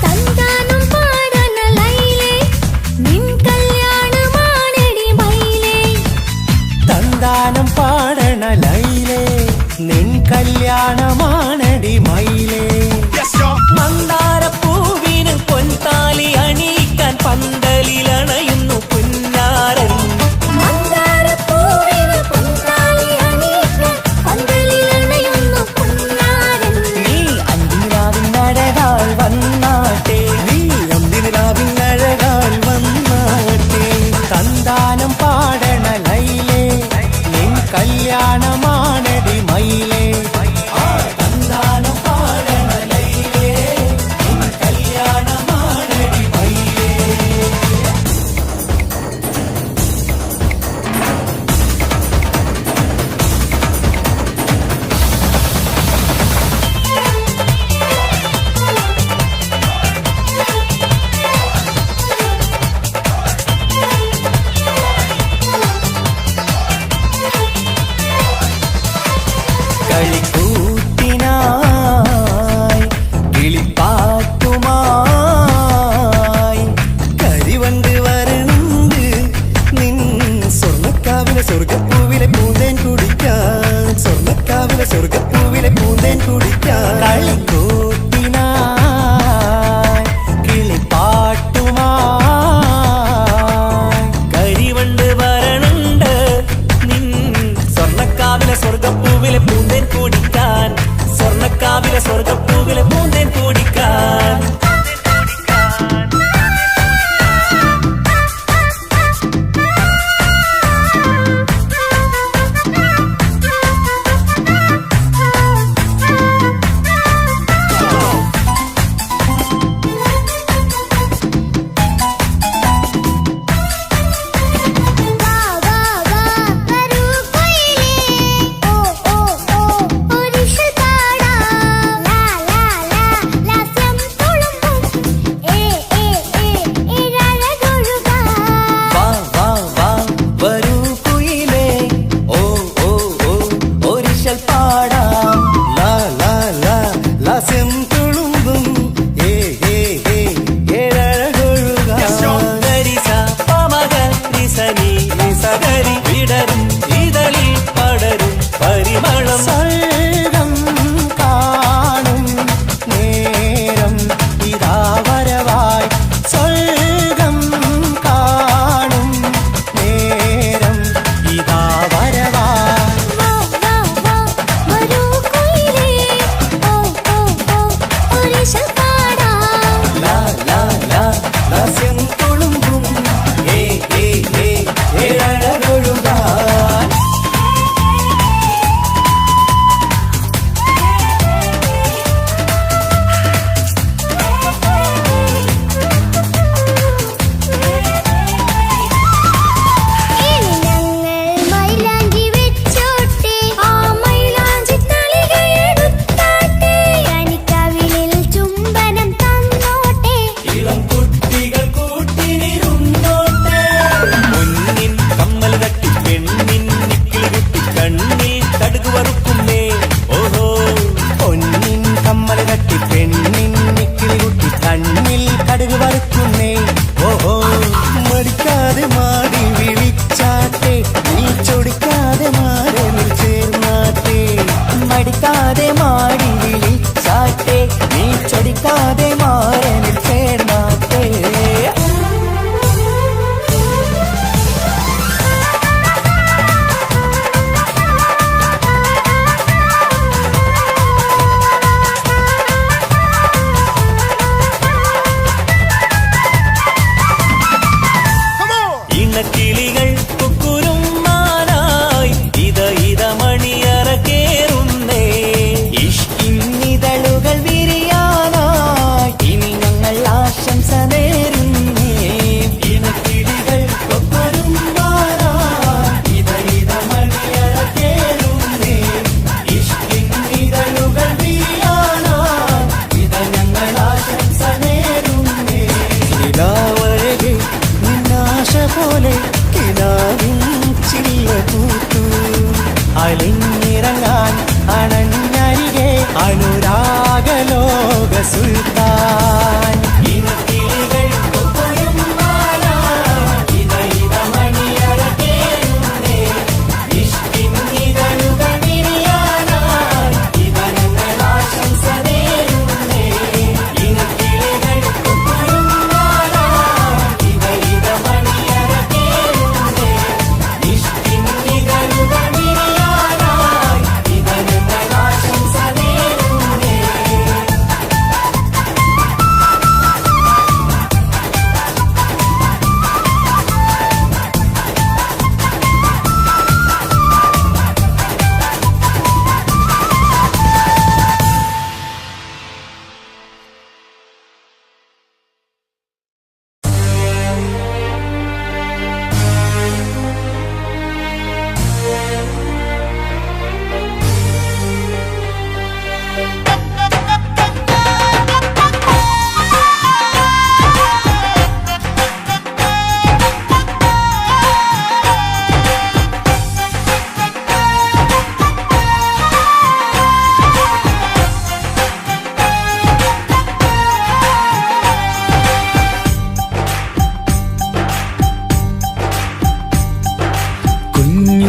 തന്താനം പാടന ലൈലേ നിൻ കല്യാണമാണെടി മൈലേ തന്താനം പാടണ ലൈലേ നിൻ കല്യാണമാണടി മയിലേ മന്ദാരപ്പൂവിന് പൊൻതാലി അണിയിക്കാൻ പന്തലിലണയുന്നു പുന്നാരൻ മന്ദാരപ്പൂവിന് പൊൻതാലി അണിയിക്കാൻ പന്തലിലണയുന്നു പുന്നാരൻ നീ അന്തിരാവിനഴകാൽ വന്നാട്ടെ നീ അന്തിരാവിനഴകാൽ വന്നാട്ടെ തന്താനം പാടണ ലൈലേ നിൻ കല്യാണമാണടി മയിലേ തന്താനം പാടണ ലൈലേ നിൻ കല്യാണമാണടി മയിലേ കളിക്കൂത്തിനായി കിളിപ്പാട്ടുമായി കരിവണ്ട് വരണ്ട് നിൻ സ്വർണ്ണക്കാവിലെ സ്വർഗപ്പൂവിലെ പൂന്തേൻ കുടിക്കാൻ സ്വർണ്ണക്കാവിലെ സ്വർഗപ്പൂവിലെ പൂന്തേൻ കുടിക്കാൻ കളിക്കൂത്തിനായി കിളിപ്പാട്ടുമായി സ്വർഗപ്പൂവിലെ പൂന്തേൻ കുടിക്കാൻ. അലിഞ്ഞിറങ്ങാൻ അണഞ്ഞരികെ അനുരാഗലോക സുൽത്താൻ.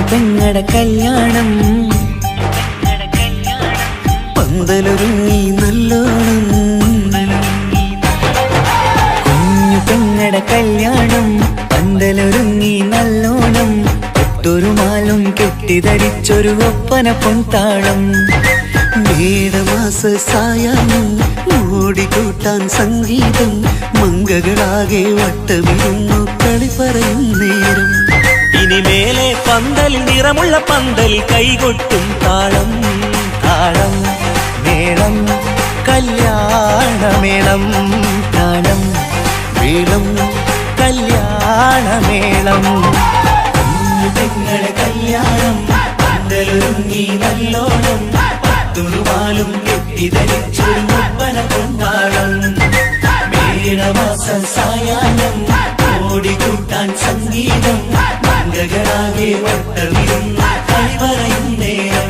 പെങ്ങടെ കല്യാണം പന്തലൊരുങ്ങി നല്ലോണം. കുഞ്ഞു പെങ്ങടെ കല്യാണം പന്തലൊരുങ്ങി നല്ലോണം. ഒട്ടൊരു മാലും കെട്ടിധരിച്ചൊരു ഒപ്പന പൊൻതാളം. മേടമാസ സായാഹ്നം ഓടിക്കൂട്ടാൻ സംഗീതം മംഗകളാകെ വട്ടമിരുന്നു കളി പറയും നേരം. ഇനി മേലെ പന്തൽ നിറമുള്ള പന്തൽ കൈകൊട്ടും താളം താളം മേളം കല്യാണമേളം താളം മേളം കല്യാണമേളം. പെങ്ങളെ കല്യാണം പന്തലൊരുങ്ങി നല്ലോണം പത്തുറുമാലും കെട്ടിധരിച്ചൊരു ഒപ്പന കൊണ്ടാടം. മേടമാസ സായാഹ്നം ഓടിക്കൂട്ടാൻ സംഗീതം മംഗകളാകെ വട്ടമിരുന്ന കളി പറയും നേരം.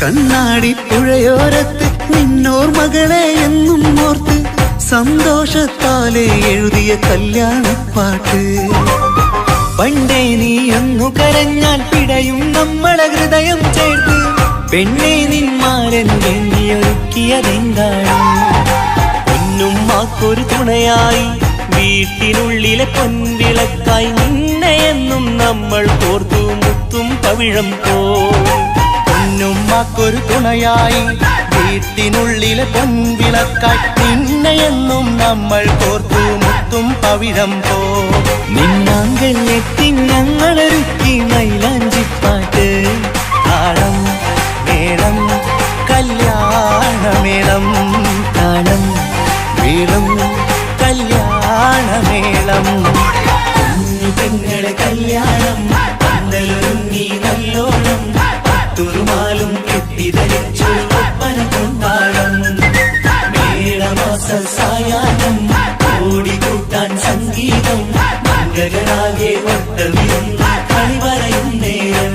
കണ്ണാടി പുഴയോരത്ത് നിന്നോർ മകളെ എന്നും ഓർത്ത് സന്തോഷത്താലെ എഴുതിയ കല്യാണപ്പാട്ട്. പണ്ടേ നീ ഒന്നു കരഞ്ഞാൽ പിടയും നമ്മളെ ഹൃദയം ചേർത്ത് പെണ്ണെ നിന്മാരൻ വേണ്ടിയൊരുക്കിയതെന്താണ്. പൊന്നുമ്മാക്കൊരു തുണയായി വീട്ടിനുള്ളിലെ പൊൻവിളക്കായി നിന്നെയെന്നും നമ്മൾ കോർത്തു മുത്തും പവിഴം പോ. പൊന്നുമ്മക്കൊരു തുണയായി വീട്ടിനുള്ളിലെ പൊൻവിളക്കായി നിന്നെയെന്നും നമ്മൾ കോർത്തു മുത്തും പവിഴം പോ. നിന്നാങ്കൾ എത്തി ഞങ്ങളൊരുക്കി മൈലാഞ്ചിപ്പാട്ട് താളം മേളം കല്യാണമേളം താളം മേളം കല്യാണമേളം. പെങ്ങളെ കല്യാണം പന്തലൊരുങ്ങി നല്ലോണം പത്തുറുമാലും കെട്ടിധരിച്ചൊരു ഒപ്പന കൊണ്ടാടം. മേടമാസ സായാഹ്നം ഓടിക്കൂട്ടാൻ സംഗീതം മംഗകളാകെ വട്ടമിരുന്ന കളി പറയും നേരം.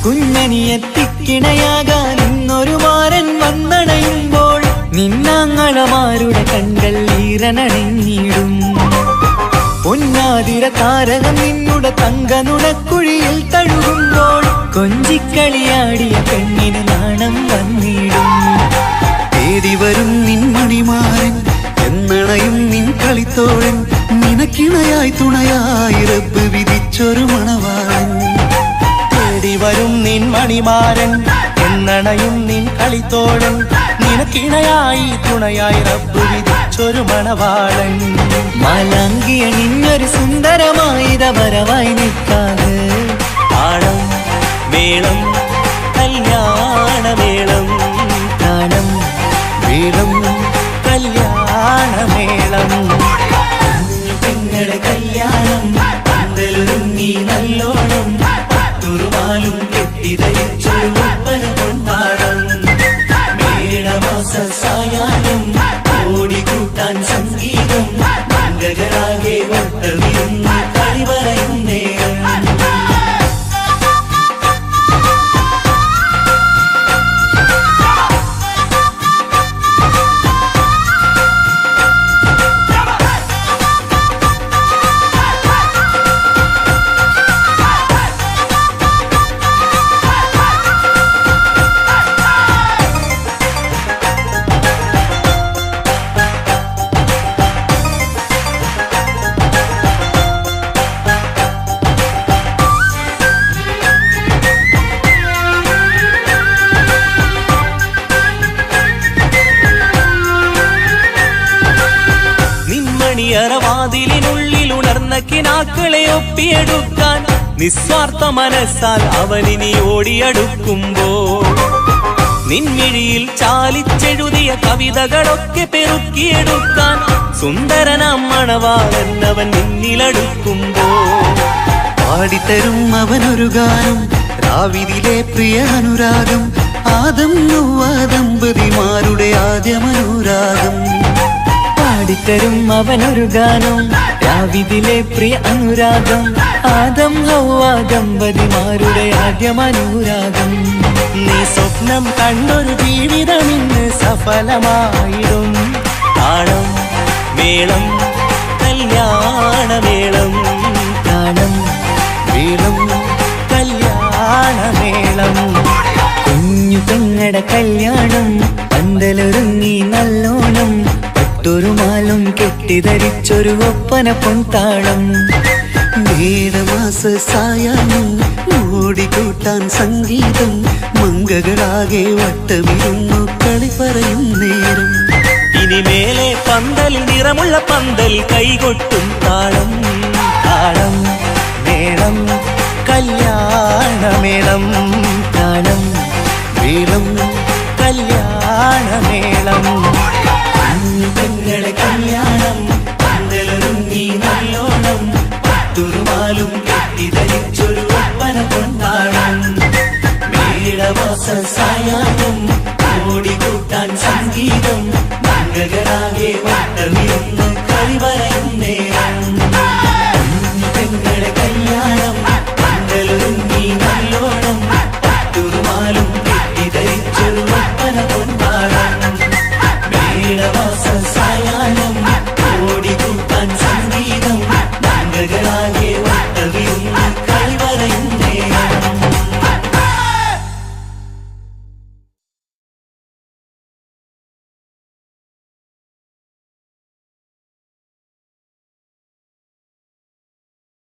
കുഞ്ഞനിയെത്തിക്കിണയാകാൻ ഇന്നൊരു മാരൻ വന്നണയുമ്പോൾ നിന്നാങ്ങളമാരുടെ കண்கள் ഈറനണിഞ്ഞിടും. പൊന്നാതിര താരകം നിന്നുടെ തങ്കനുടക്കുഴിയിൽ തഴുകുമ്പോൾ കൊഞ്ചിക്കളിയാടിയ പെണ്ണിന് നാണം വന്നിടും. തേടി വരും നിൻ മണിമാരൻ എന്നണയും നിൻ കളിത്തോഴൻ നിനക്കിണയായി തുണയായി റബ്ബ് വിധിച്ചൊരു മണവാളൻ. തേടി വരും നിൻ മണിമാരൻ എന്നണയും നിൻ കളിത്തോഴൻ നിനക്കിണയായി തുണയായി റബ്ബ് വിധിച്ചൊരു മണവാളൻ. മാലാങ്കിയ നിന്നൊരു സുന്ദരമായിത വരവായി നിൽക്കാതെ താളം മേളം കല്യാണമേളം താളം മേളം കല്യാണമേളം. പെങ്ങളെ കല്യാണം പന്തലൊരുങ്ങി നല്ലോണം പത്തുറുമാലും കെട്ടിധരിച്ചൊരു ഒപ്പന കൊണ്ടാടം. മേടമാസ സായാഹ്നം ഓടിക്കൂട്ടാൻ സംഗീതം മംഗകളാകെ വട്ടമിരുന്ന കളി പറയും നേരം. വാതിലിനുള്ളിൽ ഉണർന്ന കിനാക്കളെ ഒപ്പിയെടുക്കാൻ നിസ്വാർത്ഥ മനസ്സാൽ അവനിനി ഓടിയടുക്കുമ്പോൾ നിൻമിഴിയിൽ ചാലിച്ചെഴുതിയ കവിതകളൊക്കെ പെറുക്കിയെടുക്കാൻ സുന്ദരനാം മണവാളൻ അവൻ നിന്നിലടുക്കുമ്പോ പാടിത്തരും അവനൊരു ഗാനം രാവിലെ പ്രിയ അനുരാഗം ആദം നൊവ്വ ദമ്പതിമാരുടെ ആദ്യമനുരാഗം പാടിത്തരും അവനൊരു ഗാനം രാവിലെ പ്രിയ അനുരാഗം ആദം ഹൗവ ദമ്പതിമാരുടെ ആദ്യമനുരാഗം നീ സ്വപ്നം കണ്ടൊരു ജീവിതം ഇന്ന് സഫലമായിടും താളം മേളം കല്യാണമേളം താളം വീളം കല്യാണമേളം കുഞ്ഞു പെങ്ങടെ കല്യാണം പന്തലൊരുങ്ങി നല്ലോണം പട്ടൊരു മാലും കെട്ടിധരിച്ചൊരു ഒപ്പന പൊൻതാളം മേടമാസ സായാഹ്നം ഓടിക്കൂട്ടാൻ സംഗീതം മംഗകളാകെ വട്ടമിരുന്നു കളി പറയും നേരം ഇനിമേലെ പന്തലിൽ നിറമുള്ള പന്തൽ കൈകൊട്ടും താളം താളം മേളം കല്യാണമേളം താളം വീളം കല്യാണമേളം പെങ്ങളെ കല്യാണം പന്തലൊരുങ്ങി നല്ലോണം പട്ടുരുമാലും കെട്ടിധരിച്ചൊരു ഒപ്പന കൊണ്ടാടം മേടമാസ സായാഹ്നം ഓടിക്കൂട്ടാൻ സംഗീതം മംഗകളാകെ വട്ടമിരുന്ന് കളി പറയുന്നേ